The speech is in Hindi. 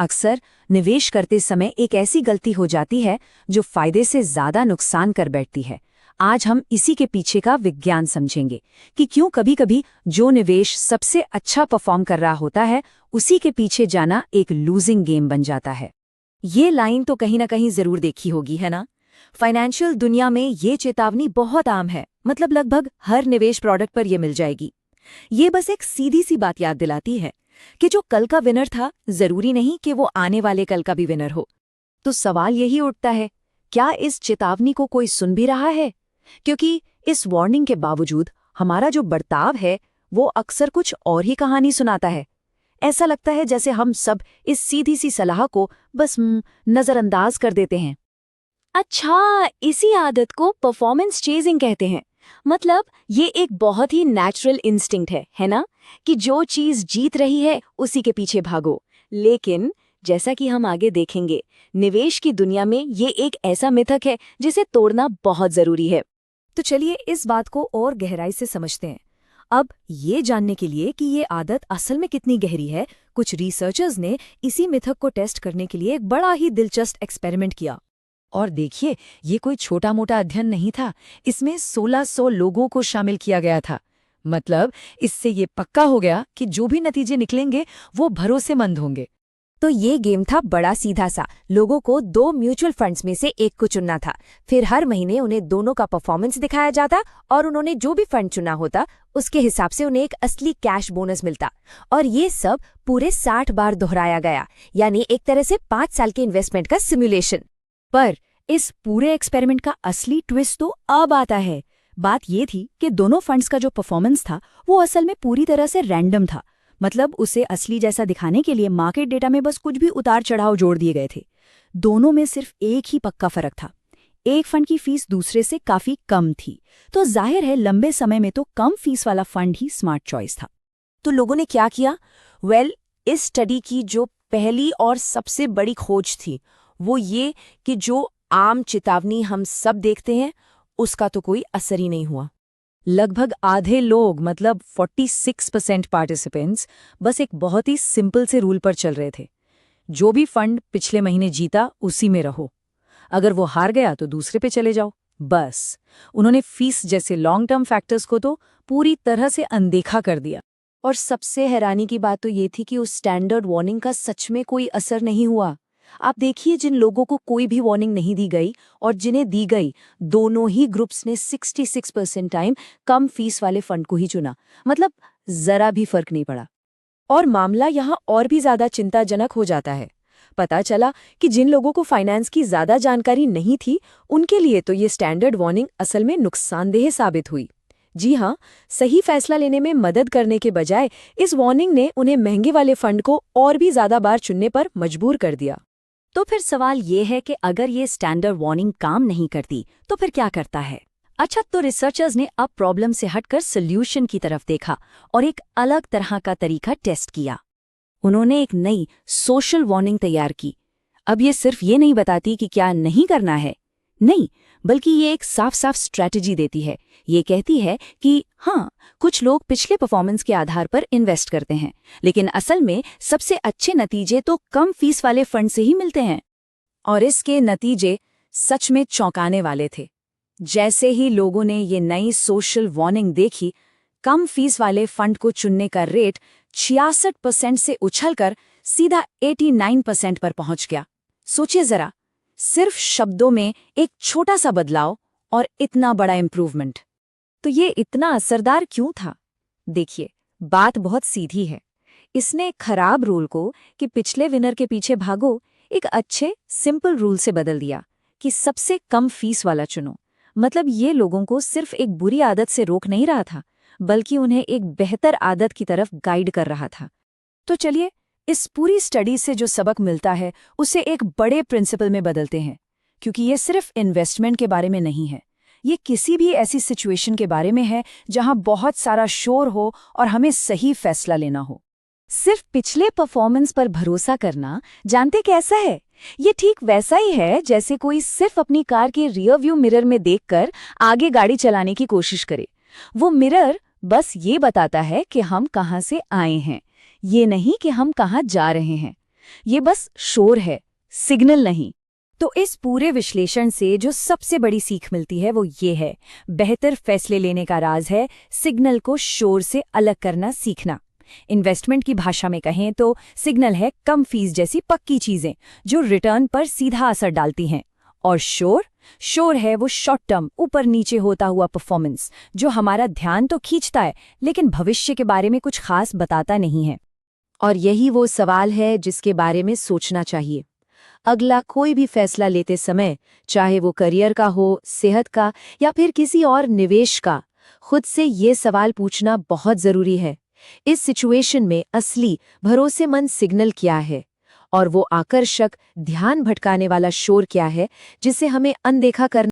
अक्सर निवेश करते समय एक ऐसी गलती हो जाती है जो फायदे से ज्यादा नुकसान कर बैठती है। आज हम इसी के पीछे का विज्ञान समझेंगे कि क्यों कभी-कभी जो निवेश सबसे अच्छा परफॉर्म कर रहा होता है उसी के पीछे जाना एक लूजिंग गेम बन जाता है। ये लाइन तो कहीं ना कहीं जरूर देखी होगी, है ना? फाइनेंशियल दुनिया में ये चेतावनी बहुत आम है, मतलब लगभग हर निवेश प्रोडक्ट पर ये मिल जाएगी। ये बस एक सीधी सी बात याद दिलाती है कि जो कल का विनर था जरूरी नहीं कि वो आने वाले कल का भी विनर हो। तो सवाल यही उठता है, क्या इस चेतावनी को कोई सुन भी रहा है? क्योंकि इस वार्निंग के बावजूद हमारा जो बर्ताव है वो अक्सर कुछ और ही कहानी सुनाता है। ऐसा लगता है जैसे हम सब इस सीधी सी सलाह को बस नजरअंदाज कर देते हैं। अच्छा, इसी आदत को परफॉर्मेंस चेजिंग कहते हैं। मतलब ये एक बहुत ही नेचुरल इंस्टिंक्ट है ना? कि जो चीज जीत रही है उसी के पीछे भागो। लेकिन जैसा कि हम आगे देखेंगे, निवेश की दुनिया में ये एक ऐसा मिथक है जिसे तोड़ना बहुत जरूरी है। तो चलिए इस बात को और गहराई से समझते हैं। अब ये जानने के लिए कि ये आदत असल में कितनी गहरी है, कुछ रिसर्चर्स ने इसी मिथक को टेस्ट करने के लिए एक बड़ा ही दिलचस्प एक्सपेरिमेंट किया। और देखिए, ये कोई छोटा मोटा अध्ययन नहीं था। इसमें 1600 लोगों को शामिल किया गया था। मतलब इससे ये पक्का हो गया कि जो भी नतीजे निकलेंगे वो भरोसेमंद होंगे। तो ये गेम था बड़ा सीधा सा। लोगों को 2 म्यूचुअल फंड्स में से एक को चुनना था। फिर हर महीने उन्हें दोनों का परफॉर्मेंस दिखाया जाता और उन्होंने जो भी फंड चुना होता उसके हिसाब से उन्हें एक असली कैश बोनस मिलता। और ये सब पूरे 60 बार दोहराया गया, यानी एक तरह से 5 साल के इन्वेस्टमेंट का सिमुलेशन। पर इस पूरे एक्सपेरिमेंट का असली ट्विस्ट तो अब आता है। बात ये थी कि दोनों फंड्स का जो परफॉर्मेंस था वो असल में पूरी तरह से रैंडम था। मतलब उसे असली जैसा दिखाने के लिए मार्केट डेटा में बस कुछ भी उतार चढ़ाव जोड़ दिए गए थे। दोनों में सिर्फ एक ही पक्का फर्क था, एक फंड की फीस दूसरे से काफी कम थी। तो जाहिर है लंबे समय में तो कम फीस वाला फंड ही स्मार्ट चॉइस था। तो लोगों ने क्या किया? इस स्टडी की जो पहली और सबसे बड़ी खोज थी वो ये कि जो आम चेतावनी हम सब देखते हैं उसका तो कोई असर ही नहीं हुआ। लगभग आधे लोग, मतलब 46% पार्टिसिपेंट्स, बस एक बहुत ही सिंपल से रूल पर चल रहे थे। जो भी फंड पिछले महीने जीता उसी में रहो, अगर वो हार गया तो दूसरे पे चले जाओ। बस उन्होंने फीस जैसे लॉन्ग टर्म फैक्टर्स को तो पूरी तरह से अनदेखा कर दिया। और सबसे हैरानी की बात तो ये थी कि उस स्टैंडर्ड वार्निंग का सच में कोई असर नहीं हुआ। आप देखिए, जिन लोगों को कोई भी वार्निंग नहीं दी गई और जिन्हें दी गई, दोनों ही ग्रुप्स ने 66% टाइम कम फीस वाले फंड को ही चुना। मतलब जरा भी फर्क नहीं पड़ा। और मामला यहाँ और भी ज्यादा चिंताजनक हो जाता है। पता चला कि जिन लोगों को फाइनेंस की ज्यादा जानकारी नहीं थी उनके लिए तो ये स्टैंडर्ड वार्निंग असल में नुकसानदेह साबित हुई। जी हाँ, सही फैसला लेने में मदद करने के बजाय इस वार्निंग ने उन्हें महंगे वाले फंड को और भी ज्यादा बार चुनने पर मजबूर कर दिया। तो फिर सवाल ये है कि अगर ये स्टैंडर्ड वार्निंग काम नहीं करती तो फिर क्या करता है? अच्छा, तो रिसर्चर्स ने अब प्रॉब्लम से हटकर सोल्यूशन की तरफ देखा और एक अलग तरह का तरीका टेस्ट किया। उन्होंने एक नई सोशल वार्निंग तैयार की। अब ये सिर्फ ये नहीं बताती कि क्या नहीं करना है, नहीं, बल्कि ये एक साफ साफ स्ट्रैटेजी देती है। ये कहती है कि हाँ, कुछ लोग पिछले परफॉर्मेंस के आधार पर इन्वेस्ट करते हैं, लेकिन असल में सबसे अच्छे नतीजे तो कम फीस वाले फंड से ही मिलते हैं। और इसके नतीजे सच में चौंकाने वाले थे। जैसे ही लोगों ने ये नई सोशल वार्निंग देखी, कम फीस वाले फंड को चुनने का रेट 66% से उछलकर सीधा 89% पर पहुंच गया। सोचिए जरा, सिर्फ शब्दों में एक छोटा सा बदलाव और इतना बड़ा इंप्रूवमेंट। तो ये इतना असरदार क्यों था? देखिए, बात बहुत सीधी है। इसने खराब रूल को कि पिछले विनर के पीछे भागो एक अच्छे सिंपल रूल से बदल दिया कि सबसे कम फीस वाला चुनो। मतलब ये लोगों को सिर्फ एक बुरी आदत से रोक नहीं रहा था, बल्कि उन्हें एक बेहतर आदत की तरफ गाइड कर रहा था। तो चलिए इस पूरी स्टडी से जो सबक मिलता है उसे एक बड़े प्रिंसिपल में बदलते हैं, क्योंकि ये सिर्फ इन्वेस्टमेंट के बारे में नहीं है। ये किसी भी ऐसी सिचुएशन के बारे में है जहां बहुत सारा शोर हो और हमें सही फैसला लेना हो। सिर्फ पिछले परफॉर्मेंस पर भरोसा करना जानते कैसा है? ये ठीक वैसा ही है जैसे कोई सिर्फ अपनी कार के रियर व्यू मिरर में देखकर आगे गाड़ी चलाने की कोशिश करे। वो मिरर बस ये बताता है कि हम कहाँ से आए हैं, ये नहीं कि हम कहाँ जा रहे हैं। ये बस शोर है, सिग्नल नहीं। तो इस पूरे विश्लेषण से जो सबसे बड़ी सीख मिलती है वो ये है, बेहतर फैसले लेने का राज है सिग्नल को शोर से अलग करना सीखना। इन्वेस्टमेंट की भाषा में कहें तो सिग्नल है कम फीस जैसी पक्की चीजें जो रिटर्न पर सीधा असर डालती हैं, और शोर है वो शॉर्ट टर्म ऊपर नीचे होता हुआ परफॉर्मेंस जो हमारा ध्यान तो खींचता है लेकिन भविष्य के बारे में कुछ खास बताता नहीं है। और यही वो सवाल है जिसके बारे में सोचना चाहिए। अगला कोई भी फैसला लेते समय, चाहे वो करियर का हो, सेहत का या फिर किसी और निवेश का, खुद से ये सवाल पूछना बहुत जरूरी है। इस सिचुएशन में असली भरोसेमंद सिग्नल क्या है और वो आकर्षक ध्यान भटकाने वाला शोर क्या है जिसे हमें अनदेखा करना